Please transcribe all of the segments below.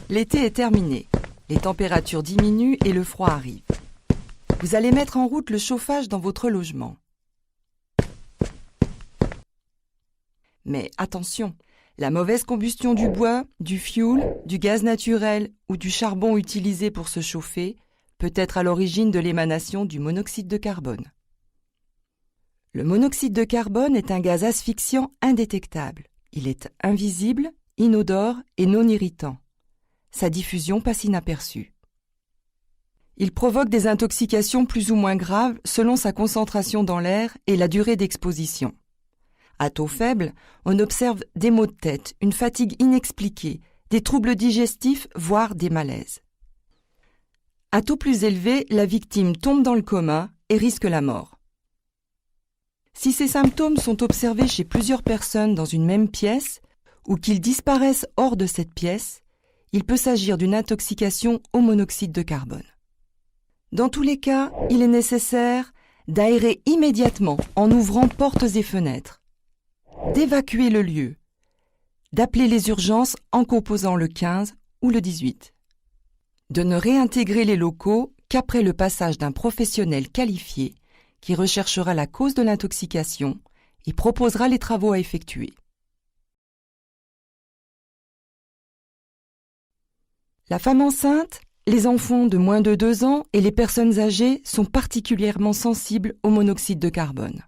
L'été est terminé, les températures diminuent et le froid arrive. Vous allez mettre en route le chauffage dans votre logement. Mais attention, la mauvaise combustion du bois, du fioul, du gaz naturel ou du charbon utilisé pour se chauffer peut être à l'origine de l'émanation du monoxyde de carbone. Le monoxyde de carbone est un gaz asphyxiant indétectable. Il est invisible, inodore et non irritant. Sa diffusion passe inaperçue. Il provoque des intoxications plus ou moins graves selon sa concentration dans l'air et la durée d'exposition. À taux faible, on observe des maux de tête, une fatigue inexpliquée, des troubles digestifs, voire des malaises. À taux plus élevé, la victime tombe dans le coma et risque la mort. Si ces symptômes sont observés chez plusieurs personnes dans une même pièce ou qu'ils disparaissent hors de cette pièce, il peut s'agir d'une intoxication au monoxyde de carbone. Dans tous les cas, il est nécessaire d'aérer immédiatement en ouvrant portes et fenêtres, d'évacuer le lieu, d'appeler les urgences en composant le 15 ou le 18, de ne réintégrer les locaux qu'après le passage d'un professionnel qualifié qui recherchera la cause de l'intoxication et proposera les travaux à effectuer. La femme enceinte, les enfants de moins de 2 ans et les personnes âgées sont particulièrement sensibles au monoxyde de carbone.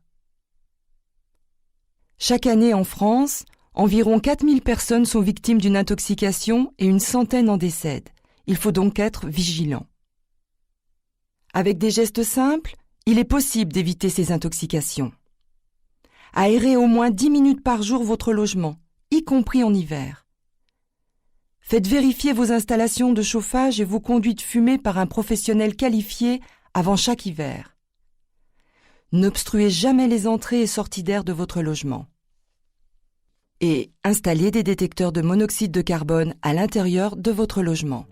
Chaque année en France, environ 4000 personnes sont victimes d'une intoxication et une centaine en décèdent. Il faut donc être vigilant. Avec des gestes simples, il est possible d'éviter ces intoxications. Aérez au moins 10 minutes par jour votre logement, y compris en hiver. Faites vérifier vos installations de chauffage et vos conduites fumées par un professionnel qualifié avant chaque hiver. N'obstruez jamais les entrées et sorties d'air de votre logement. Et installez des détecteurs de monoxyde de carbone à l'intérieur de votre logement.